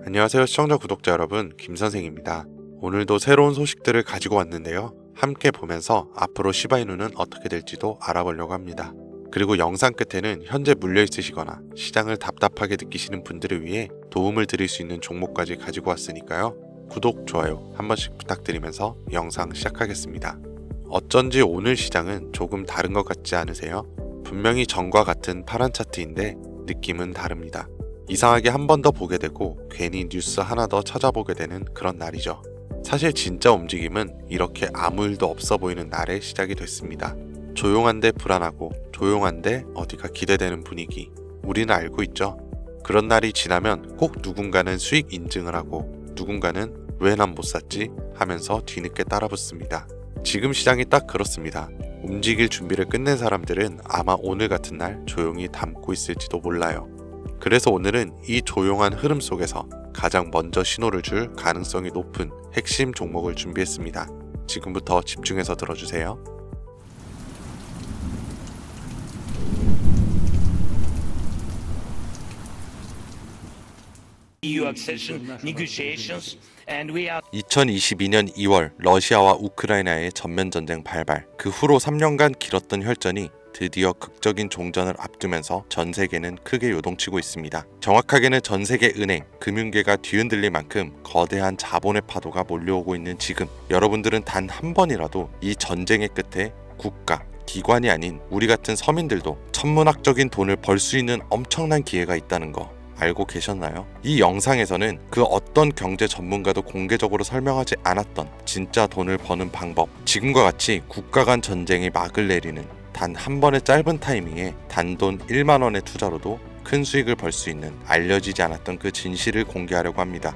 안녕하세요 시청자 구독자 여러분, 김선생입니다. 오늘도 새로운 소식들을 가지고 왔는데요. 함께 보면서 앞으로 시바이누는 어떻게 될지도 알아보려고 합니다. 그리고 영상 끝에는 현재 물려있으시거나 시장을 답답하게 느끼시는 분들을 위해 도움을 드릴 수 있는 종목까지 가지고 왔으니까요. 구독, 좋아요 한 번씩 부탁드리면서 영상 시작하겠습니다. 어쩐지 오늘 시장은 조금 다른 것 같지 않으세요? 분명히 전과 같은 파란 차트인데 느낌은 다릅니다. 이상하게 한 번 더 보게 되고 괜히 뉴스 하나 더 찾아보게 되는 그런 날이죠. 사실 진짜 움직임은 이렇게 아무 일도 없어 보이는 날에 시작이 됐습니다. 조용한데 불안하고 조용한데 어디가 기대되는 분위기, 우리는 알고 있죠. 그런 날이 지나면 꼭 누군가는 수익 인증을 하고 누군가는 왜 난 못 샀지 하면서 뒤늦게 따라붙습니다. 지금 시장이 딱 그렇습니다. 움직일 준비를 끝낸 사람들은 아마 오늘 같은 날 조용히 담고 있을지도 몰라요. 그래서 오늘은 이 조용한 흐름 속에서 가장 먼저 신호를 줄 가능성이 높은 핵심 종목을 준비했습니다. 지금부터 집중해서 들어주세요. EU accession negotiations, and we are 2022년 2월 러시아와 우크라이나의 전면전쟁 발발, 그 후로 3년간 길었던 혈전이 드디어 극적인 종전을 앞두면서 전 세계는 크게 요동치고 있습니다. 정확하게는 전 세계 은행, 금융계가 뒤흔들릴 만큼 거대한 자본의 파도가 몰려오고 있는 지금, 여러분들은 단 한 번이라도 이 전쟁의 끝에 국가, 기관이 아닌 우리 같은 서민들도 천문학적인 돈을 벌 수 있는 엄청난 기회가 있다는 거 알고 계셨나요? 이 영상에서는 그 어떤 경제 전문가도 공개적으로 설명하지 않았던 진짜 돈을 버는 방법, 지금과 같이 국가 간 전쟁이 막을 내리는 단 한 번의 짧은 타이밍에 단돈 1만 원의 투자로도 큰 수익을 벌 수 있는 알려지지 않았던 그 진실을 공개하려고 합니다.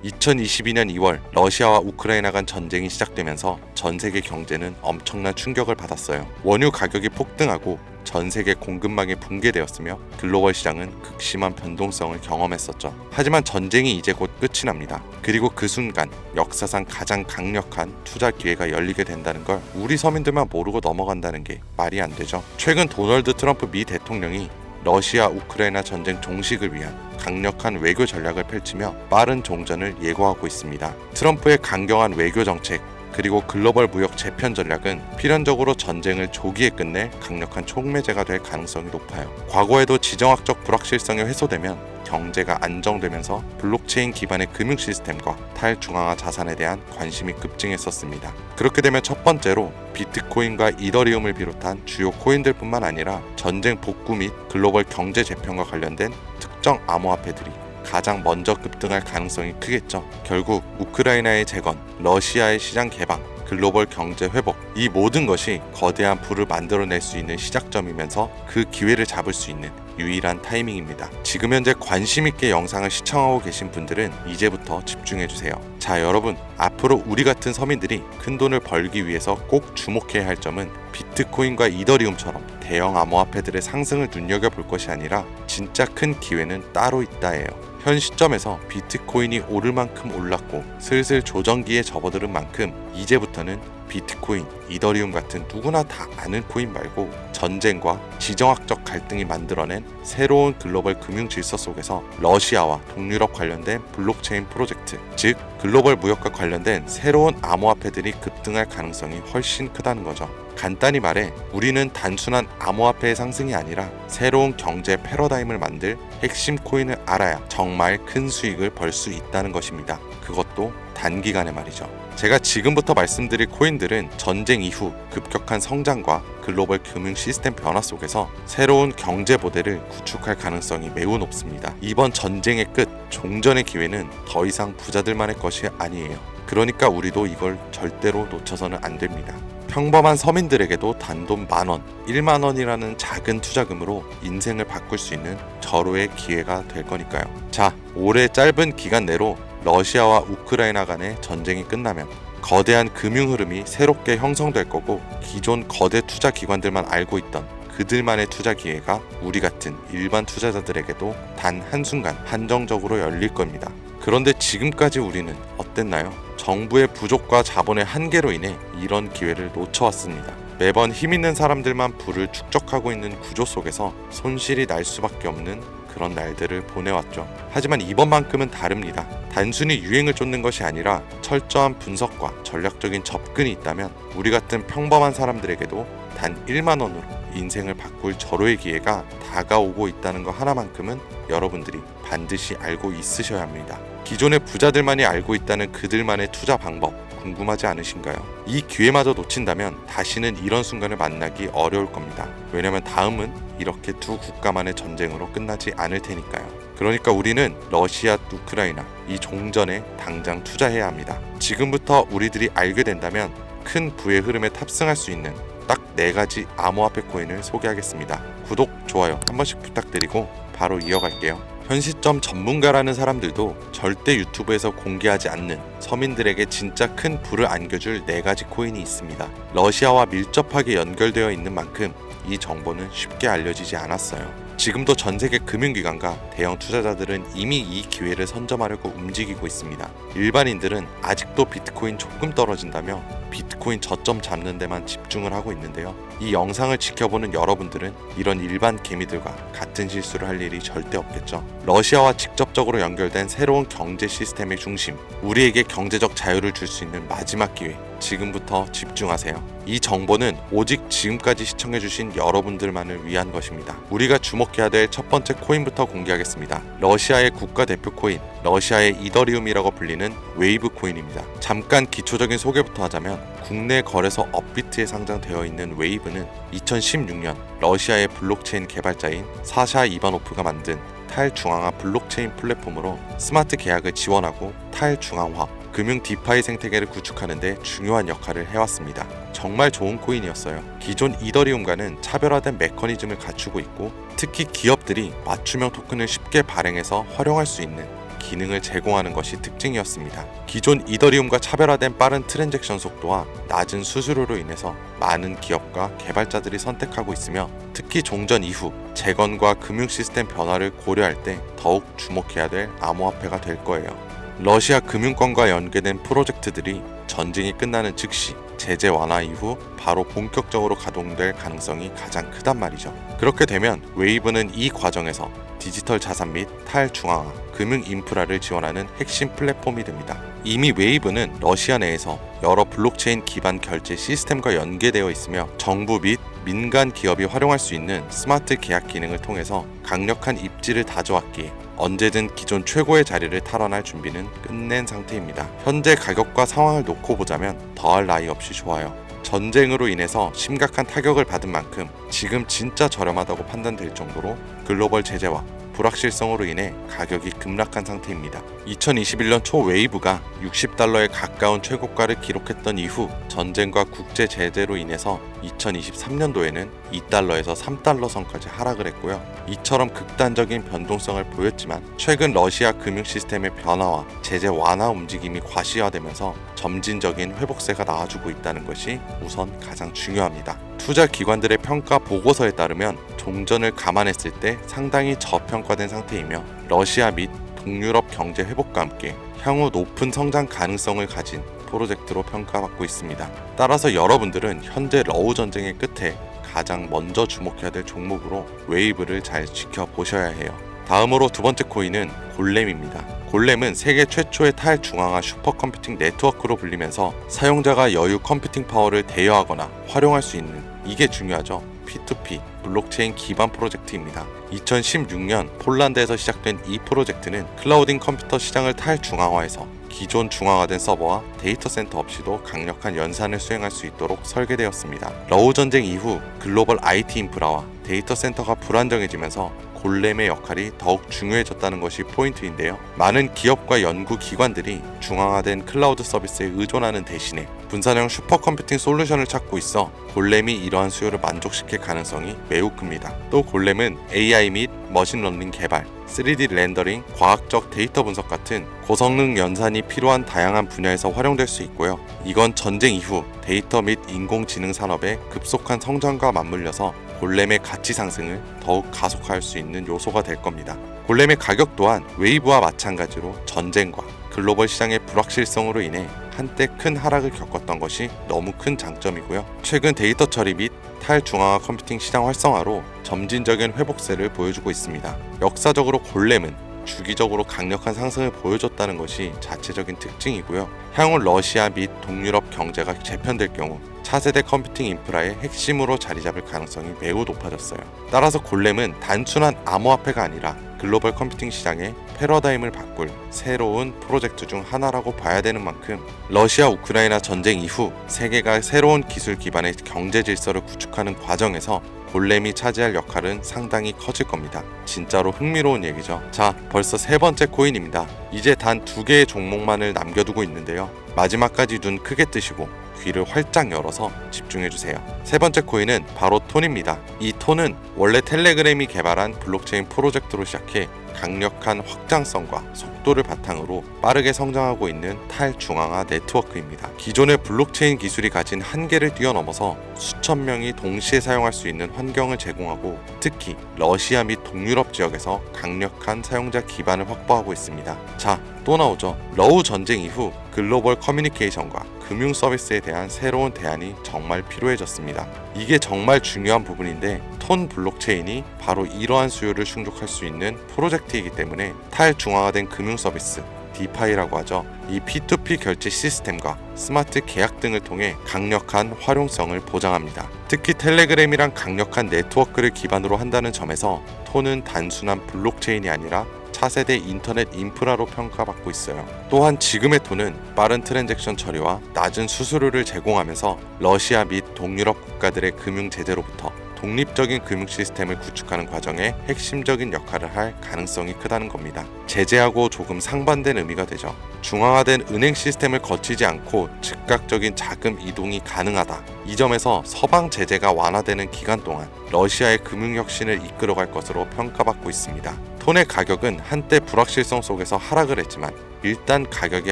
2022년 2월 러시아와 우크라이나 간 전쟁이 시작되면서 전 세계 경제는 엄청난 충격을 받았어요. 원유 가격이 폭등하고 전 세계 공급망이 붕괴되었으며 글로벌 시장은 극심한 변동성을 경험했었죠. 하지만 전쟁이 이제 곧 끝이 납니다. 그리고 그 순간 역사상 가장 강력한 투자 기회가 열리게 된다는 걸 우리 서민들만 모르고 넘어간다는 게 말이 안 되죠. 최근 도널드 트럼프 미 대통령이 러시아 우크라이나 전쟁 종식을 위한 강력한 외교 전략을 펼치며 빠른 종전을 예고하고 있습니다. 트럼프의 강경한 외교 정책 그리고 글로벌 무역 재편 전략은 필연적으로 전쟁을 조기에 끝낼 강력한 촉매제가 될 가능성이 높아요. 과거에도 지정학적 불확실성이 해소되면 경제가 안정되면서 블록체인 기반의 금융 시스템과 탈중앙화 자산에 대한 관심이 급증했었습니다. 그렇게 되면 첫 번째로 비트코인과 이더리움을 비롯한 주요 코인들뿐만 아니라 전쟁 복구 및 글로벌 경제 재편과 관련된 특정 암호화폐들이 가장 먼저 급등할 가능성이 크겠죠. 결국 우크라이나의 재건, 러시아의 시장 개방, 글로벌 경제 회복, 이 모든 것이 거대한 부를 만들어낼 수 있는 시작점이면서 그 기회를 잡을 수 있는 유일한 타이밍입니다. 지금 현재 관심 있게 영상을 시청하고 계신 분들은 이제부터 집중해주세요. 자, 여러분, 앞으로 우리 같은 서민들이 큰 돈을 벌기 위해서 꼭 주목해야 할 점은 비트코인과 이더리움처럼 대형 암호화폐들의 상승을 눈여겨볼 것이 아니라 진짜 큰 기회는 따로 있다예요. 현 시점에서 비트코인이 오를 만큼 올랐고 슬슬 조정기에 접어드는 만큼 이제부터는 비트코인, 이더리움 같은 누구나 다 아는 코인 말고 전쟁과 지정학적 갈등이 만들어낸 새로운 글로벌 금융 질서 속에서 러시아와 동유럽 관련된 블록체인 프로젝트, 즉 글로벌 무역과 관련된 새로운 암호화폐들이 급등할 가능성이 훨씬 크다는 거죠. 간단히 말해 우리는 단순한 암호화폐의 상승이 아니라 새로운 경제 패러다임을 만들 핵심 코인을 알아야 정말 큰 수익을 벌 수 있다는 것입니다. 그것도 단기간에 말이죠. 제가 지금부터 말씀드릴 코인들은 전쟁 이후 급격한 성장과 글로벌 금융 시스템 변화 속에서 새로운 경제 모델을 구축할 가능성이 매우 높습니다. 이번 전쟁의 끝, 종전의 기회는 더 이상 부자들만의 것이 아니에요. 그러니까 우리도 이걸 절대로 놓쳐서는 안 됩니다. 평범한 서민들에게도 단돈 10,000원, 10,000원이라는 작은 투자금으로 인생을 바꿀 수 있는 절호의 기회가 될 거니까요. 자, 올해 짧은 기간 내로 러시아와 우크라이나 간의 전쟁이 끝나면 거대한 금융 흐름이 새롭게 형성될 거고 기존 거대 투자 기관들만 알고 있던 그들만의 투자 기회가 우리 같은 일반 투자자들에게도 단 한순간 한정적으로 열릴 겁니다. 그런데 지금까지 우리는 어땠나요? 정부의 부족과 자본의 한계로 인해 이런 기회를 놓쳐왔습니다. 매번 힘있는 사람들만 부를 축적하고 있는 구조 속에서 손실이 날 수밖에 없는 그런 날들을 보내왔죠. 하지만 이번만큼은 다릅니다. 단순히 유행을 쫓는 것이 아니라 철저한 분석과 전략적인 접근이 있다면 우리 같은 평범한 사람들에게도 단 1만 원으로 인생을 바꿀 절호의 기회가 다가오고 있다는 것 하나만큼은 여러분들이 반드시 알고 있으셔야 합니다. 기존의 부자들만이 알고 있다는 그들만의 투자 방법 궁금하지 않으신가요? 이 기회마저 놓친다면 다시는 이런 순간을 만나기 어려울 겁니다. 왜냐면 다음은 이렇게 두 국가만의 전쟁으로 끝나지 않을 테니까요. 그러니까 우리는 러시아, 우크라이나 이 종전에 당장 투자해야 합니다. 지금부터 우리들이 알게 된다면 큰 부의 흐름에 탑승할 수 있는 딱 4가지 암호화폐 코인을 소개하겠습니다. 구독, 좋아요 한 번씩 부탁드리고 바로 이어갈게요. 현 시점 전문가라는 사람들도 절대 유튜브에서 공개하지 않는 서민들에게 진짜 큰 부를 안겨줄 4가지 코인이 있습니다. 러시아와 밀접하게 연결되어 있는 만큼 이 정보는 쉽게 알려지지 않았어요. 지금도 전 세계 금융기관과 대형 투자자들은 이미 이 기회를 선점하려고 움직이고 있습니다. 일반인들은 아직도 비트코인 조금 떨어진다며 비트코인 저점 잡는 데만 집중을 하고 있는데요. 이 영상을 지켜보는 여러분들은 이런 일반 개미들과 같은 실수를 할 일이 절대 없겠죠. 러시아와 직접적으로 연결된 새로운 경제 시스템의 중심, 우리에게 경제적 자유를 줄 수 있는 마지막 기회, 지금부터 집중하세요. 이 정보는 오직 지금까지 시청해주신 여러분들만을 위한 것입니다. 우리가 주목해야 될 첫 번째 코인부터 공개하겠습니다. 러시아의 국가대표 코인, 러시아의 이더리움이라고 불리는 웨이브 코인입니다. 잠깐 기초적인 소개부터 하자면 국내 거래소 업비트에 상장되어 있는 웨이브는 2016년 러시아의 블록체인 개발자인 사샤 이바노프가 만든 탈중앙화 블록체인 플랫폼으로 스마트 계약을 지원하고 탈중앙화 금융 디파이 생태계를 구축하는 데 중요한 역할을 해왔습니다. 정말 좋은 코인이었어요. 기존 이더리움과는 차별화된 메커니즘을 갖추고 있고 특히 기업들이 맞춤형 토큰을 쉽게 발행해서 활용할 수 있는 기능을 제공하는 것이 특징이었습니다. 기존 이더리움과 차별화된 빠른 트랜잭션 속도와 낮은 수수료로 인해서 많은 기업과 개발자들이 선택하고 있으며 특히 종전 이후 재건과 금융 시스템 변화를 고려할 때 더욱 주목해야 될 암호화폐가 될 거예요. 러시아 금융권과 연계된 프로젝트들이 전쟁이 끝나는 즉시 제재 완화 이후 바로 본격적으로 가동될 가능성이 가장 크단 말이죠. 그렇게 되면 웨이브는 이 과정에서 디지털 자산 및 탈중앙화, 금융 인프라를 지원하는 핵심 플랫폼이 됩니다. 이미 웨이브는 러시아 내에서 여러 블록체인 기반 결제 시스템과 연계되어 있으며 정부 및 민간 기업이 활용할 수 있는 스마트 계약 기능을 통해서 강력한 입지를 다져왔기에 언제든 기존 최고의 자리를 탈환할 준비는 끝낸 상태입니다. 현재 가격과 상황을 놓고 보자면 더할 나위 없이 좋아요. 전쟁으로 인해서 심각한 타격을 받은 만큼 지금 진짜 저렴하다고 판단될 정도로 글로벌 제재와 불확실성으로 인해 가격이 급락한 상태입니다. 2021년 초 웨이브가 $60에 가까운 최고가를 기록했던 이후 전쟁과 국제 제재로 인해서 2023년도에는 $2에서 $3 선까지 하락을 했고요. 이처럼 극단적인 변동성을 보였지만 최근 러시아 금융 시스템의 변화와 제재 완화 움직임이 과시화되면서 점진적인 회복세가 나와주고 있다는 것이 우선 가장 중요합니다. 투자 기관들의 평가 보고서에 따르면 종전을 감안했을 때 상당히 저평가된 상태이며 러시아 및 동유럽 경제 회복과 함께 향후 높은 성장 가능성을 가진 프로젝트로 평가받고 있습니다. 따라서 여러분들은 현재 러우 전쟁의 끝에 가장 먼저 주목해야 될 종목으로 웨이브를 잘 지켜보셔야 해요. 다음으로 두 번째 코인은 골렘입니다. 골렘은 세계 최초의 탈중앙화 슈퍼컴퓨팅 네트워크로 불리면서 사용자가 여유 컴퓨팅 파워를 대여하거나 활용할 수 있는, 이게 중요하죠, P2P 블록체인 기반 프로젝트입니다. 2016년 폴란드에서 시작된 이 프로젝트는 클라우딩 컴퓨터 시장을 탈중앙화해서 기존 중앙화된 서버와 데이터 센터 없이도 강력한 연산을 수행할 수 있도록 설계되었습니다. 러우 전쟁 이후 글로벌 IT 인프라와 데이터 센터가 불안정해지면서 골렘의 역할이 더욱 중요해졌다는 것이 포인트인데요. 많은 기업과 연구기관들이 중앙화된 클라우드 서비스에 의존하는 대신에 분산형 슈퍼컴퓨팅 솔루션을 찾고 있어 골렘이 이러한 수요를 만족시킬 가능성이 매우 큽니다. 또 골렘은 AI 및 머신러닝 개발, 3D 렌더링, 과학적 데이터 분석 같은 고성능 연산이 필요한 다양한 분야에서 활용될 수 있고요. 이건 전쟁 이후 데이터 및 인공지능 산업의 급속한 성장과 맞물려서 골렘의 가치 상승을 더욱 가속화할 수 있는 요소가 될 겁니다. 골렘의 가격 또한 웨이브와 마찬가지로 전쟁과 글로벌 시장의 불확실성으로 인해 한때 큰 하락을 겪었던 것이 너무 큰 장점이고요. 최근 데이터 처리 및 탈중앙화 컴퓨팅 시장 활성화로 점진적인 회복세를 보여주고 있습니다. 역사적으로 골렘은 주기적으로 강력한 상승을 보여줬다는 것이 자체적인 특징이고요. 향후 러시아 및 동유럽 경제가 재편될 경우 차세대 컴퓨팅 인프라의 핵심으로 자리 잡을 가능성이 매우 높아졌어요. 따라서 골렘은 단순한 암호화폐가 아니라 글로벌 컴퓨팅 시장의 패러다임을 바꿀 새로운 프로젝트 중 하나라고 봐야 되는 만큼 러시아 우크라이나 전쟁 이후 세계가 새로운 기술 기반의 경제 질서를 구축하는 과정에서 골렘이 차지할 역할은 상당히 커질 겁니다. 진짜로 흥미로운 얘기죠. 자, 벌써 세 번째 코인입니다. 이제 단 2개의 종목만을 남겨두고 있는데요. 마지막까지 눈 크게 뜨시고 귀를 활짝 열어서 집중해주세요. 세 번째 코인은 바로 톤입니다. 이 톤은 원래 텔레그램이 개발한 블록체인 프로젝트로 시작해 강력한 확장성과 속도를 바탕으로 빠르게 성장하고 있는 탈중앙화 네트워크입니다. 기존의 블록체인 기술이 가진 한계를 뛰어넘어서 수천 명이 동시에 사용할 수 있는 환경을 제공하고 특히 러시아 및 동유럽 지역에서 강력한 사용자 기반을 확보하고 있습니다. 자, 또 나오죠. 러우 전쟁 이후 글로벌 커뮤니케이션과 금융 서비스에 대한 새로운 대안이 정말 필요해졌습니다. 이게 정말 중요한 부분인데 톤 블록체인이 바로 이러한 수요를 충족할 수 있는 프로젝트이기 때문에 탈중앙화된 금융 서비스 디파이라고 하죠. 이 P2P 결제 시스템과 스마트 계약 등을 통해 강력한 활용성을 보장합니다. 특히 텔레그램이란 강력한 네트워크를 기반으로 한다는 점에서 톤은 단순한 블록체인이 아니라 차세대 인터넷 인프라로 평가받고 있어요. 또한 지금의 톤은 빠른 트랜잭션 처리와 낮은 수수료를 제공하면서 러시아 및 동유럽 국가들의 금융 제재로부터 독립적인 금융 시스템을 구축하는 과정에 핵심적인 역할을 할 가능성이 크다는 겁니다. 제재하고 조금 상반된 의미가 되죠. 중앙화된 은행 시스템을 거치지 않고 즉각적인 자금 이동이 가능하다. 이 점에서 서방 제재가 완화되는 기간 동안 러시아의 금융 혁신을 이끌어갈 것으로 평가받고 있습니다. 톤의 가격은 한때 불확실성 속에서 하락을 했지만 일단 가격이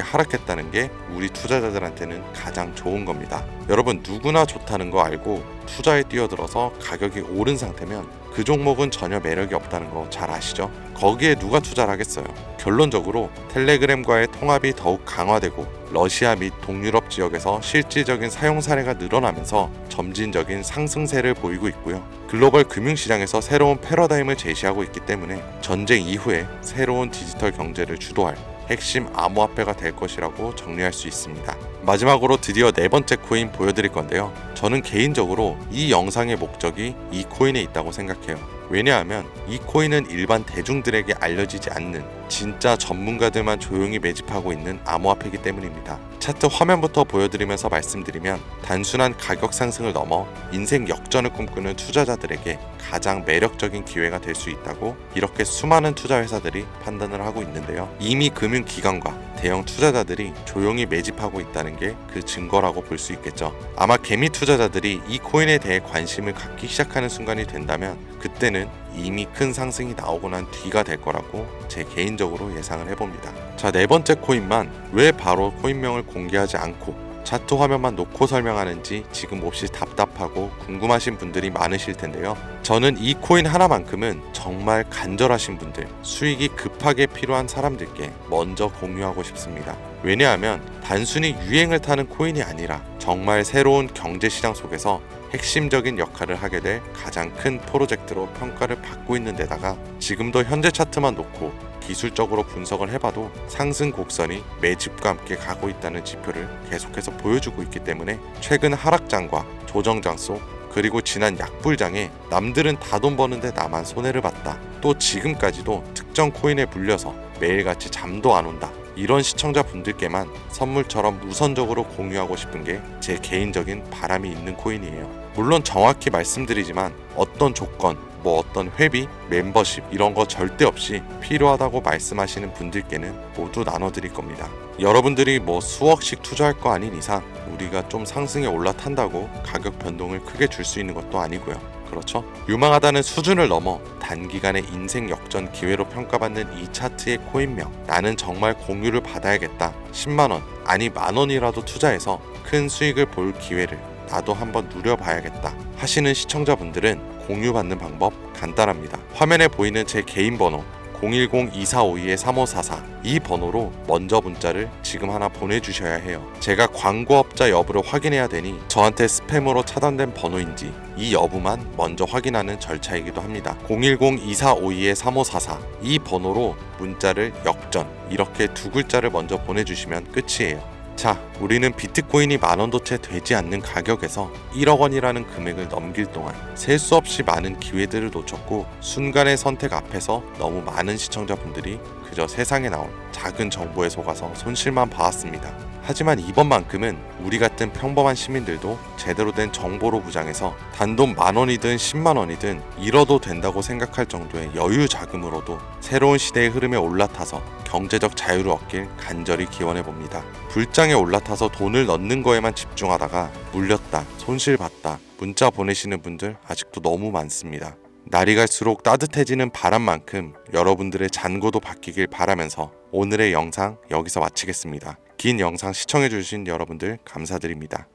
하락했다는 게 우리 투자자들한테는 가장 좋은 겁니다. 여러분 누구나 좋다는 거 알고 투자에 뛰어들어서 가격이 오른 상태면 그 종목은 전혀 매력이 없다는 거 잘 아시죠? 거기에 누가 투자를 하겠어요? 결론적으로 텔레그램과의 통합이 더욱 강화되고 러시아 및 동유럽 지역에서 실질적인 사용 사례가 늘어나면서 점진적인 상승세를 보이고 있고요. 글로벌 금융시장에서 새로운 패러다임을 제시하고 있기 때문에 전쟁 이후에 새로운 디지털 경제를 주도할 핵심 암호화폐가 될 것이라고 정리할 수 있습니다. 마지막으로 드디어 네 번째 코인 보여드릴 건데요. 저는 개인적으로 이 영상의 목적이 이 코인에 있다고 생각해요. 왜냐하면 이 코인은 일반 대중들에게 알려지지 않는 진짜 전문가들만 조용히 매집하고 있는 암호화폐이기 때문입니다. 차트 화면부터 보여드리면서 말씀드리면 단순한 가격 상승을 넘어 인생 역전을 꿈꾸는 투자자들에게 가장 매력적인 기회가 될 수 있다고 이렇게 수많은 투자 회사들이 판단을 하고 있는데요. 이미 금융기관과 대형 투자자들이 조용히 매집하고 있다는 게 그 증거라고 볼 수 있겠죠. 아마 개미 투자자들이 이 코인에 대해 관심을 갖기 시작하는 순간이 된다면 그때는 이미 큰 상승이 나오고 난 뒤가 될 거라고 제 개인적으로 예상을 해봅니다. 자, 네 번째 코인만 왜 바로 코인명을 공개하지 않고 차트 화면만 놓고 설명하는지 지금 몹시 답답하고 궁금하신 분들이 많으실 텐데요. 저는 이 코인 하나만큼은 정말 간절하신 분들, 수익이 급하게 필요한 사람들께 먼저 공유하고 싶습니다. 왜냐하면 단순히 유행을 타는 코인이 아니라 정말 새로운 경제시장 속에서 핵심적인 역할을 하게 될 가장 큰 프로젝트로 평가를 받고 있는 데다가 지금도 현재 차트만 놓고 기술적으로 분석을 해봐도 상승 곡선이 매집과 함께 가고 있다는 지표를 계속해서 보여주고 있기 때문에 최근 하락장과 조정장 속 그리고 지난 약불장에 남들은 다 돈 버는데 나만 손해를 봤다. 또 지금까지도 특정 코인에 물려서 매일같이 잠도 안 온다. 이런 시청자분들께만 선물처럼 우선적으로 공유하고 싶은 게 제 개인적인 바람이 있는 코인이에요. 물론 정확히 말씀드리지만 어떤 조건, 어떤 회비, 멤버십 이런 거 절대 없이 필요하다고 말씀하시는 분들께는 모두 나눠드릴 겁니다. 여러분들이 수억씩 투자할 거 아닌 이상 우리가 좀 상승에 올라탄다고 가격 변동을 크게 줄 수 있는 것도 아니고요. 그렇죠? 유망하다는 수준을 넘어 단기간의 인생 역전 기회로 평가받는 이 차트의 코인명, 나는 정말 공유를 받아야겠다. 10만원 아니 만원이라도 투자해서 큰 수익을 볼 기회를 나도 한번 누려봐야겠다 하시는 시청자분들은 공유받는 방법 간단합니다. 화면에 보이는 제 개인 번호 010-2452-3544 이 번호로 먼저 문자를 지금 하나 보내주셔야 해요. 제가 광고업자 여부를 확인해야 되니 저한테 스팸으로 차단된 번호인지 이 여부만 먼저 확인하는 절차이기도 합니다. 010-2452-3544 이 번호로 문자를 역전 이렇게 두 글자를 먼저 보내주시면 끝이에요. 자, 우리는 비트코인이 만원도 채 되지 않는 가격에서 1억 원이라는 금액을 넘길 동안 셀 수 없이 많은 기회들을 놓쳤고 순간의 선택 앞에서 너무 많은 시청자분들이 그저 세상에 나온 작은 정보에 속아서 손실만 봐왔습니다. 하지만 이번만큼은 우리 같은 평범한 시민들도 제대로 된 정보로 무장해서 단돈 만원이든 10만원이든 잃어도 된다고 생각할 정도의 여유 자금으로도 새로운 시대의 흐름에 올라타서 경제적 자유를 얻길 간절히 기원해봅니다. 불장에 올라타서 돈을 넣는 거에만 집중하다가 물렸다, 손실봤다, 문자 보내시는 분들 아직도 너무 많습니다. 날이 갈수록 따뜻해지는 바람만큼 여러분들의 잔고도 바뀌길 바라면서 오늘의 영상 여기서 마치겠습니다. 긴 영상 시청해주신 여러분들 감사드립니다.